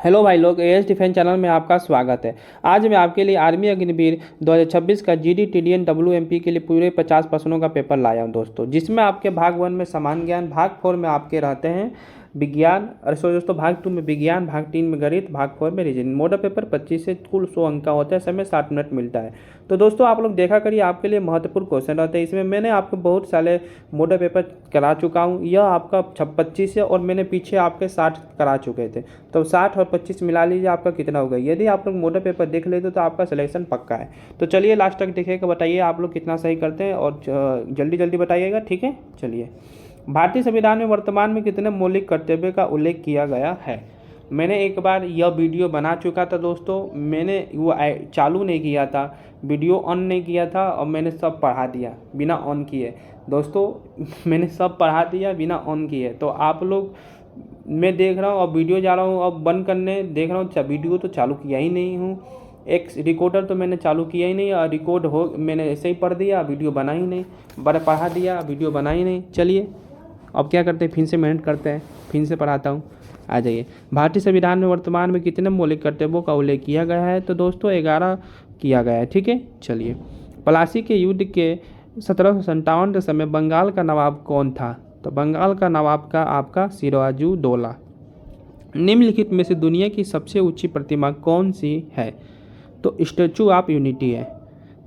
Hello भाई लोग, as defence channel में आपका स्वागत है। आज मैं आपके लिए आर्मी अग्निवीर 2026 का जीडी टीडीएन डब्ल्यूएमपी के लिए पूरे 50 प्रश्नों का पेपर लाया हूं दोस्तों, जिसमें आपके भाग 1 में सामान्य ज्ञान, भाग 4 में आपके रहते हैं विज्ञान, दोस्तों भाग 2 में विज्ञान, भाग 3 में गणित, भाग 4 में रीजनिंग। मॉडल पेपर 25 से कुल 100 अंक का होता है, समय 60 मिनट मिलता है। तो दोस्तों आप लोग देखा करिए, आपके लिए महत्वपूर्ण क्वेश्चन रहते हैं। इसमें मैंने आपको बहुत सारे मॉडल पेपर करा चुका हूँ। यह आपका 25 है और मैंने पीछे आपके 60 करा चुके थे। तो 60 और 25 मिला लीजिए, आपका कितना होगा। यदि आप लोग मॉडल पेपर देख लेते तो आपका सिलेक्शन पक्का है। तो चलिए लास्ट तक देखिएगा, बताइए आप लोग कितना सही करते हैं और जल्दी जल्दी बताइएगा, ठीक है। चलिए, भारतीय संविधान में वर्तमान में कितने मौलिक कर्तव्य का उल्लेख किया गया है। मैंने एक बार यह वीडियो बना चुका था दोस्तों, मैंने वो चालू नहीं किया था, वीडियो ऑन नहीं किया था और मैंने सब पढ़ा दिया बिना ऑन किए। दोस्तों मैंने सब पढ़ा दिया बिना ऑन किए। तो आप लोग, मैं देख रहा हूँ अब वीडियो जा रहा हूँ, अब बंद करने देख रहा हूँ, वीडियो तो चालू किया ही नहीं हूँ। एक रिकॉर्डर तो मैंने चालू किया ही नहीं और रिकॉर्ड हो मैंने ऐसे ही पढ़ दिया, वीडियो बना ही नहीं, पढ़ा दिया, वीडियो बना ही नहीं। चलिए अब क्या करते हैं, फिर से मेहनत करते हैं, फिर से पढ़ाता हूँ। आ जाइए, भारतीय संविधान में वर्तमान में कितने मौलिक कर्तव्यों का उल्लेख किया गया है। तो दोस्तों 11 किया गया है, ठीक है। चलिए, प्लासी के युद्ध के 1757 के समय बंगाल का नवाब कौन था। तो बंगाल का नवाब का आपका सिराजुद्दौला। निम्नलिखित में से दुनिया की सबसे ऊंची प्रतिमा कौन सी है। तो स्टैचू ऑफ यूनिटी है।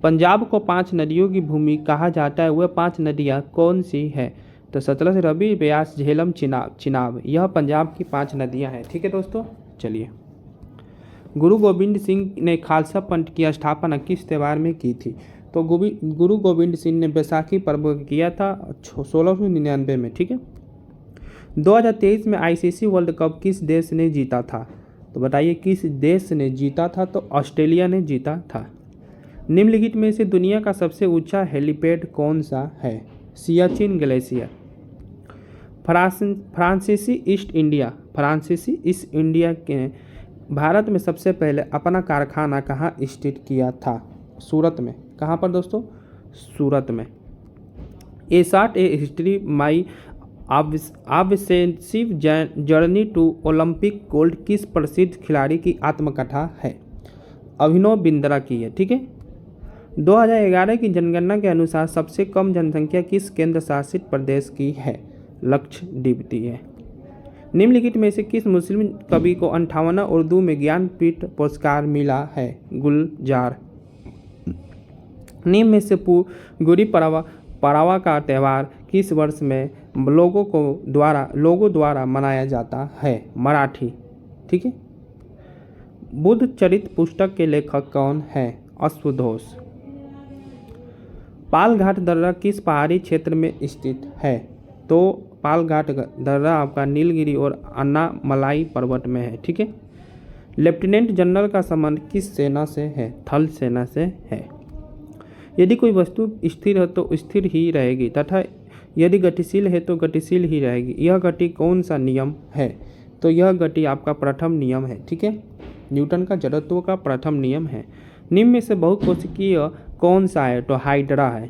पंजाब को 5 नदियों की भूमि कहा जाता है, वह 5 नदियाँ कौन सी है। तो सतलज, रवि, ब्यास, झेलम, चिनाब, यह पंजाब की 5 नदियां हैं, ठीक है दोस्तों। चलिए, गुरु गोविंद सिंह ने खालसा पंथ की स्थापना किस त्यौहार में की थी। तो गुरु गोविंद सिंह ने बैसाखी पर्व किया था 1699 में, ठीक है। 2023 में आईसीसी वर्ल्ड कप किस देश ने जीता था। तो बताइए किस देश ने जीता था। तो ऑस्ट्रेलिया ने जीता था। निम्नलिखित में से दुनिया का सबसे ऊंचा हेलीपैड कौन सा है। सियाचिन ग्लेशियर। फ्रांसीसी ईस्ट इंडिया के भारत में सबसे पहले अपना कारखाना कहाँ स्थित किया था। सूरत में। कहाँ पर दोस्तों, सूरत में। A short a history my obsessive journey to Olympic gold किस प्रसिद्ध खिलाड़ी की आत्मकथा है। अभिनव बिंद्रा की है, ठीक है। 2011 की जनगणना के अनुसार सबसे कम जनसंख्या किस केंद्र शासित प्रदेश की है। लक्षद्वीप है। निम्नलिखित में से किस मुस्लिम कवि को 58वां उर्दू में ज्ञानपीठ पुरस्कार मिला है। गुलजार। निम्न में से गुड़ी पड़वा का त्यौहार किस वर्ष में लोगों द्वारा मनाया जाता है। मराठी, ठीक है। बुद्ध चरित्र पुस्तक के लेखक कौन है। अश्वघोष। पालघाट दर्रा किस पहाड़ी क्षेत्र में स्थित है। तो पालघाट दर्रा आपका नीलगिरी और अन्नामलाई पर्वत में है, ठीक है। लेफ्टिनेंट जनरल का संबंध किस सेना से है। थल सेना से है। यदि कोई वस्तु स्थिर है तो स्थिर ही रहेगी तथा यदि गतिशील है तो गतिशील ही रहेगी। यह गति कौन सा नियम है। तो यह गति आपका प्रथम नियम है, ठीक है। न्यूटन का जड़त्व का प्रथम नियम है। निम्न में से बहुकोशिकीय कौन सा है। तो हाइड्रा है।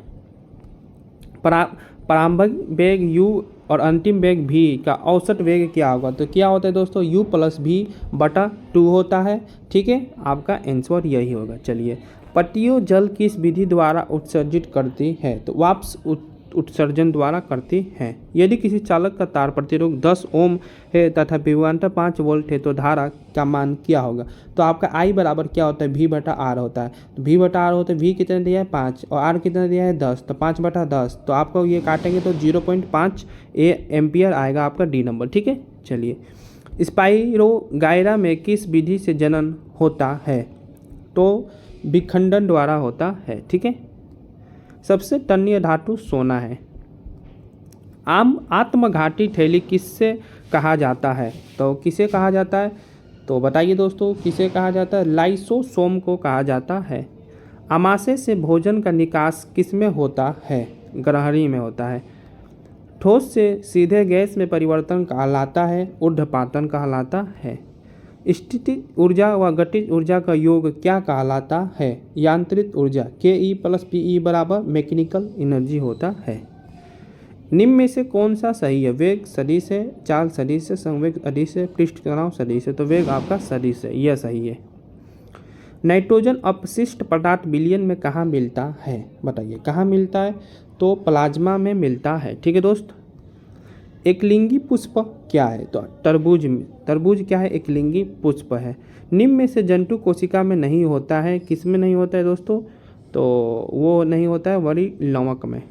प्रारंभिक वेग u और अंतिम वेग v का औसत वेग क्या होगा। तो क्या होता है दोस्तों, u + v/2 होता है, ठीक है। आपका आंसर यही होगा। चलिए, पत्तियों जल किस विधि द्वारा उत्सर्जित करती है। तो वाष्प उत्सर्जन द्वारा करती हैं। यदि किसी चालक का तार प्रतिरोध 10 ओम है तथा विभवांतर 5 वोल्ट है तो धारा का मान क्या होगा। तो आपका I बराबर क्या होता है, V/R होता है। तो V/R होता है, V कितना दिया है 5 और R कितना दिया है 10, तो 5/10। तो आपको ये काटेंगे तो 0.5 एम्पियर आएगा आपका D नंबर, ठीक है। चलिए, स्पाइरोगाइरा में किस विधि से जनन होता है। तो विखंडन द्वारा होता है, ठीक है। सबसे तन्य धातु सोना है। आत्मघाती थैली किससे कहा जाता है। तो किसे कहा जाता है। तो बताइए दोस्तों किसे कहा जाता है। लाइसोसोम को कहा जाता है। आमाशय से भोजन का निकास किसमें होता है। ग्रहणी में होता है। ठोस से सीधे गैस में परिवर्तन कहलाता है। ऊर्ध्वपातन कहलाता है। स्थितिज ऊर्जा व गतिज ऊर्जा का योग क्या कहलाता है। यांत्रिक ऊर्जा। KE + PE = मैकेनिकल एनर्जी होता है। निम्न में से कौन सा सही है? वेग सदिश है, चाल सदिश है, संवेग अदिश है, पृष्ठ तनाव सदिश है। तो वेग आपका सदिश है, यह सही है। नाइट्रोजन अपशिष्ट पदार्थ विलयन में कहाँ मिलता है? बताइए कहाँ मिलता है? तो प्लाज्मा में मिलता है। ठीक है दोस्त। एकलिंगी पुष्प क्या है? तो तरबूज में, तरबूज क्या है? एकलिंगी पुष्प है। निम्न में से जंतु कोशिका में नहीं होता है, किस में नहीं होता है दोस्तों? तो वो नहीं होता है वरी लवक में।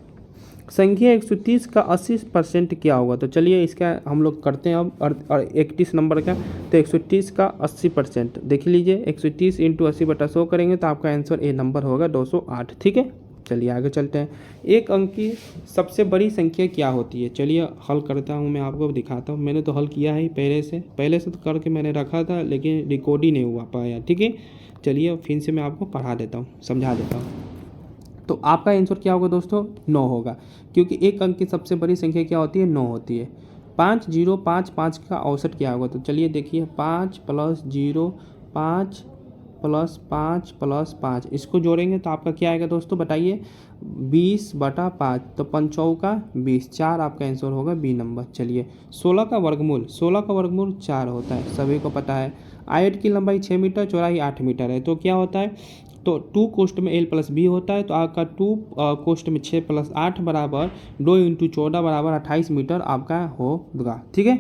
संख्या 130 का 80% क्या होगा? तो चलिए इसका हम लोग करते हैं अब। और 31 नंबर का, तो 130 का 80% देख लीजिए। 130 इंटू 80/100 करेंगे तो आपका आंसर ए नंबर होगा 208। ठीक है, चलिए आगे चलते हैं। एक अंक की सबसे बड़ी संख्या क्या होती है? चलिए हल करता हूँ, मैं आपको दिखाता हूँ। मैंने तो हल किया है पहले से तो करके मैंने रखा था, लेकिन रिकॉर्ड ही नहीं हुआ पाया। ठीक है, चलिए फिर से मैं आपको पढ़ा देता हूँ, समझा देता हूँ। तो आपका आंसर क्या होगा दोस्तों? 9 होगा, क्योंकि एक अंक की सबसे बड़ी संख्या क्या होती है? 9 होती है। 5055 का औसत क्या होगा? तो चलिए देखिए, 5 + 0 5 + 5 + 5, इसको जोड़ेंगे तो आपका क्या आएगा दोस्तों? बताइए। 20/5, तो 5 का 20, 4 आपका आंसर होगा बी नंबर। चलिए 16 का वर्गमूल, 16 का वर्गमूल 4 होता है, सभी को पता है। आयत की लंबाई 6 मीटर, चौड़ाई 8 मीटर है, तो क्या होता है? तो 2 कोष्ठ में L + B होता है, तो आपका 2 कोष्ठ में 6 + 8 बराबर 2 × 14 बराबर 28 मीटर आपका होगा। ठीक है,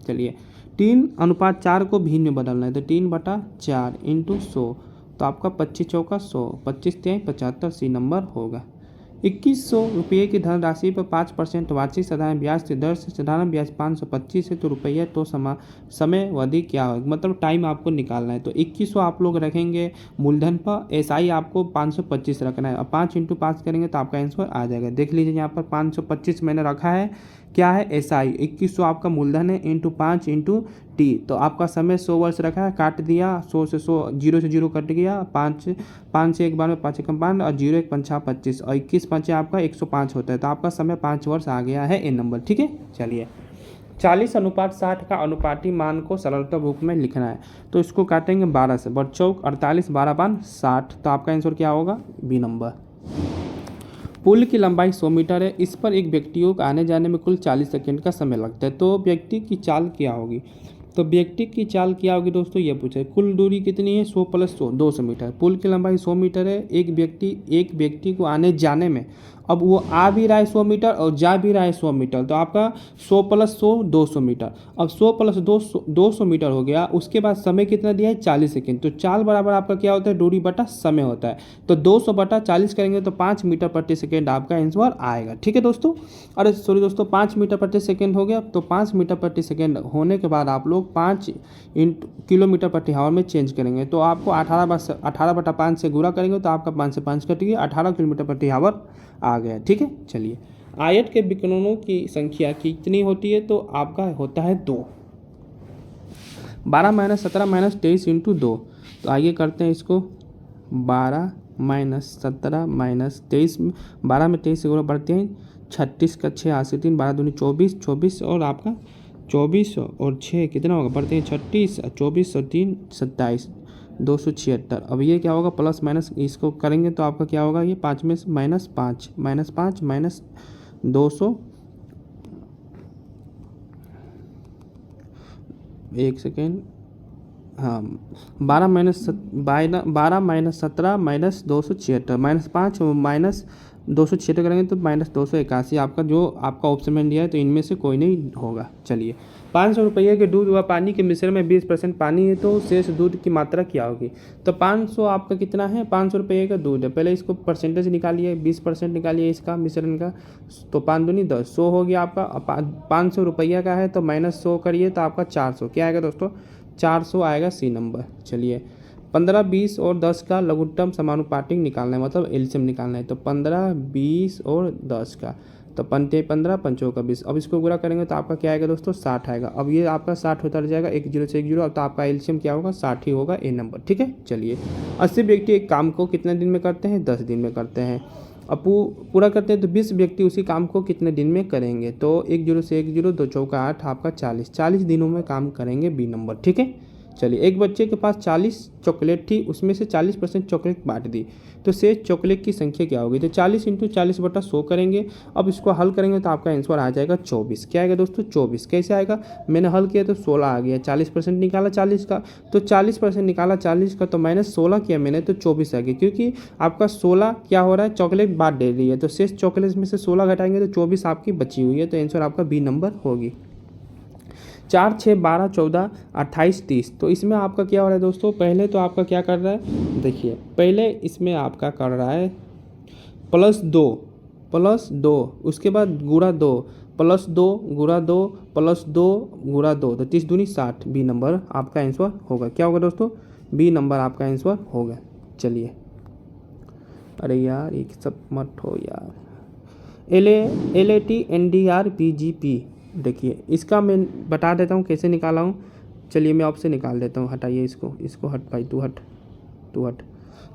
चलिए 3:4 को भिन्न में बदलना है, तो 3/4 × 100, तो आपका 25 चौका 100, 25 तिहाई 75, सी नंबर होगा। 2100 रुपये की धनराशि पर 5% वार्षिक साधारण ब्याज की दर से साधारण ब्याज 525 है, तो रुपया तो समयावधि क्या होगा? मतलब टाइम आपको निकालना है। तो 2100 आप लोग रखेंगे मूलधन पर, एसआई आपको 525 रखना है, और 5 × 5 करेंगे तो आपका आंसर आ जाएगा। देख लीजिए यहाँ पर 525 मैंने रखा है, क्या है? एसआई। 2100 आपका मूलधन है, इंटू 5 × टी, तो आपका समय 100 वर्ष रखा है, काट दिया 100 से 100, 0 से 0 कट गया, 5 से 1 बार में 5 एकम 5 और 0 1 पंचा 25 और 21 पंचे आपका 105 होता है, तो आपका समय 5 वर्ष आ गया है ए नंबर। ठीक है, चलिए 40:60 का अनुपाती मान को सरलता रूप में लिखना है, तो इसको काटेंगे 12 से, 12 48, 12 60, तो आपका आंसर क्या होगा? B number. पुल की लंबाई 100 मीटर है, इस पर एक व्यक्तियों को आने जाने में कुल 40 सेकंड का समय लगता है, तो व्यक्ति की चाल क्या होगी? तो व्यक्ति की चाल क्या होगी दोस्तों? ये पूछा है। कुल दूरी कितनी है? 100 + 100 200 मीटर। पुल की लंबाई 100 मीटर है, एक व्यक्ति को आने जाने में, अब वो आ भी रहा है 100 मीटर और जा भी रहा है 100 मीटर, तो आपका 100 + 100 200 मीटर। अब 100 + 200 मीटर हो गया, उसके बाद समय कितना दिया है? 40 सेकेंड। तो चाल बराबर आपका क्या होता है? दूरी बटा समय होता है, तो 200/40 करेंगे तो 5 मीटर प्रति सेकेंड आपका आंसर आएगा। ठीक है दोस्तों, अरे सॉरी दोस्तों, 5 मीटर प्रति सेकेंड हो गया, तो 5 मीटर प्रति सेकेंड होने के बाद आप लोग 5 किलोमीटर प्रति आवर में चेंज करेंगे, तो आपको 18/5 से गुणा करेंगे तो आपका 5 से 5 कट गया, 18 किलोमीटर प्रति आवर आ गया। ठीक है, चलिए आयत के विकर्णों की संख्या कितनी होती है? तो आपका होता है 2। 12 - 17 - 23 × 2, तो आइए करते हैं इसको। 12 - 17 - 23, 12 में 23 से गुणा बढ़ते हैं, 36 का 6 80 3, 12 दूनी 24, 24 और आपका 24 और 6 कितना होगा? बढ़ते हैं 36, 24 और 3 27, 276। अब ये क्या होगा? प्लस माइनस इसको करेंगे तो आपका क्या होगा? ये 5 में -5 -200, एक सेकेंड, हाँ 12 - 17 -276 -5 -276 करेंगे तो -281, आपका जो आपका ऑप्शन में दिया है, तो इनमें से कोई नहीं होगा। चलिए 500 रुपये के दूध व पानी के मिश्रण में 20% पानी है, तो शेष दूध की मात्रा क्या होगी? तो 500 आपका कितना है? 500 रुपये का दूध है, पहले इसको परसेंटेज निकालिए, 20% निकालिए इसका मिश्रण का, तो 5 दूनी 10, 100 हो गया आपका। 500 रुपया का है तो -100 करिए तो आपका 400 क्या आएगा दोस्तों? 400 आएगा, सी नंबर। चलिए 15, 20 और 10 का लघुत्तम समानुपातिक निकालना है, मतलब एलसीएम निकालना है, तो 15, 20 और 10 का, तो 15, 5 का 20, अब इसको गुणा करेंगे तो आपका क्या आएगा दोस्तों? 60 आएगा। अब ये आपका 60 होता रह जाएगा, 1 0 से 1 0, अब तो आपका एलसीएम क्या होगा? 60 ही होगा, ए नंबर। ठीक है, चलिए 80 व्यक्ति एक काम को कितने दिन में करते हैं? 10 दिन में करते हैं। अब पूरा करते हैं तो 20 व्यक्ति उसी काम को कितने दिन में करेंगे? तो 1 0 से 1 0, 2 चौका 8, आपका 40 दिनों में काम करेंगे, बी नंबर। ठीक है, चलिए, एक बच्चे के पास 40 चॉकलेट थी, उसमें से 40% चॉकलेट बांट दी, तो शेष चॉकलेट की संख्या क्या होगी? तो 40 × 40/100 करेंगे। अब इसको हल करेंगे तो आपका आंसर आ जाएगा 24। क्या आएगा दोस्तों? 24। कैसे आएगा? मैंने हल किया तो 16 आ गया, 40% निकाला 40 का, तो 40% निकाला 40 का, तो -16 किया मैंने तो 24 आ गया, क्योंकि आपका 16 क्या हो रहा है, चॉकलेट बांट दे रही है, तो शेष चॉकलेट में से 16 घटाएंगे तो 24 आपकी बची हुई है, तो आंसर आपका बी नंबर होगी। 4, 6, 12, 14, 28, 30। तो इसमें आपका क्या हो रहा है दोस्तों? पहले तो आपका क्या कर रहा है, देखिए पहले इसमें आपका कर रहा है +2, उसके बाद गुणा 2, +2 गुणा 2, +2 गुणा 2, तो 30 दूनी 60। बी नंबर आपका आंसर होगा। क्या होगा दोस्तों? बी नंबर आपका आंसर होगा। चलिए, अरे यार ये सब मत हो यार। LAT NDR PGP, देखिए इसका मैं बता देता हूँ कैसे निकाला हूँ। चलिए मैं आपसे निकाल देता हूँ, हटाइए इसको हट भाई, तू हट।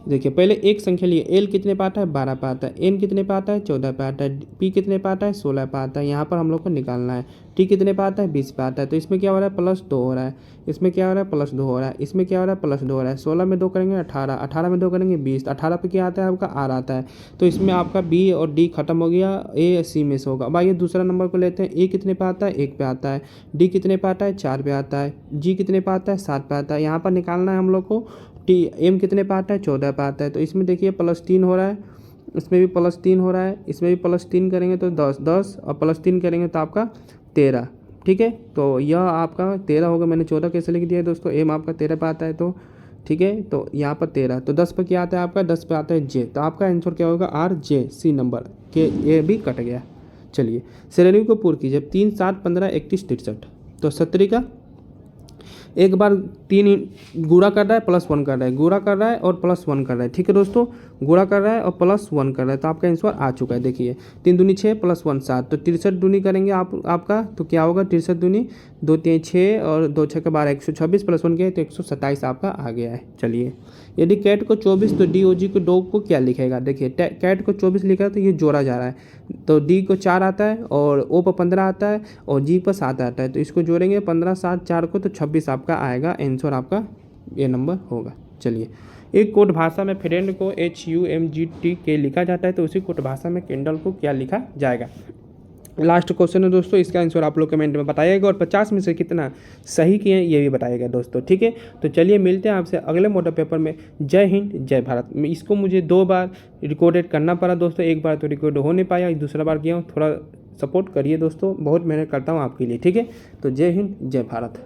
देखिए पहले एक संख्या लिए, एल कितने पे आता है? 12 पे आता है, एन कितने पे आता है? 14 पे आता है, पी कितने पे आता है? 16 पे आता है। यहाँ पर हम लोग को निकालना है टी कितने पे आता है? 20 पे आता है। तो इसमें क्या हो रहा है? +2 हो रहा है, इसमें क्या हो रहा है? +2 हो रहा है, इसमें क्या हो रहा है? +2 हो रहा है। 16 में 2 करेंगे 18, 18 में 2 करेंगे 20, 18 पे क्या आता है आपका? आर आता है। तो इसमें आपका बी और डी खत्म हो गया, ए सी में से होगा। अब आइए दूसरा नंबर को लेते हैं। ए कितने पे आता है? 1 पे आता है, डी कितने पे आता है? 4 पे आता है, जी कितने पे आता है? 7 पे आता है। यहाँ पर निकालना है हम लोग को टी, एम कितने पे आता है? 14 पे आता है। तो इसमें देखिए +3 हो रहा है, इसमें भी +3 हो रहा है, इसमें भी +3 करेंगे तो 10 और +3 करेंगे तो आपका 13। ठीक है, तो यह आपका 13 होगा। मैंने 14 कैसे लिख दिया है दोस्तों? एम आपका 13 पे आता है, तो ठीक है, तो यहाँ पर 13, तो 10 पे क्या आता है आपका? 10 पे आता है जे, तो आपका आंसर क्या होगा? RJ, सी नंबर के ए भी कट गया। चलिए, श्रेणी को पूर्ण कीजिए। 3, 7, 15, 31, 63, तो 70 का एक बार 3 गुणा कर रहा है, +1 कर रहा है, गुणा कर रहा है और +1 कर रहा है। ठीक है दोस्तों, गुणा कर रहा है और +1 कर रहा है, तो आपका आंसर आ चुका है। देखिए 3 दूनी 6 +1 7, तो 63 दूनी करेंगे आपका, तो क्या होगा? 63 दूनी 2 3 6 और 2 6 12, 126 +1 किया तो 127 आपका आ गया है। चलिए, यदि कैट को 24 तो DOG को 2 को क्या लिखेगा? देखिए कैट को 24 लिखा है तो ये जोड़ा जा रहा है, तो डी को 4 आता है और ओ पर 15 आता है और जी पर 7 आता है, तो इसको जोड़ेंगे 15 7 4 को, तो 26 आपका आएगा। आंसर आपका ये नंबर होगा। चलिए, एक कोड भाषा में फ्रेंड को HUMGT लिखा जाता है, तो उसी कोड भाषा में कैंडल को क्या लिखा जाएगा? लास्ट क्वेश्चन है दोस्तों, इसका आंसर आप लोग कमेंट में बताइएगा और 50 में से कितना सही किए ये भी बताइएगा दोस्तों। ठीक है, तो चलिए मिलते हैं आपसे अगले मॉडल पेपर में। जय हिंद, जय भारत। इसको मुझे 2 बार रिकॉर्डेड करना पड़ा दोस्तों, एक बार तो रिकॉर्ड हो नहीं पाया, दूसरा बार किया हूँ। थोड़ा सपोर्ट करिए दोस्तों, बहुत मेहनत करता हूँ आपके लिए। ठीक है, तो जय हिंद, जय भारत।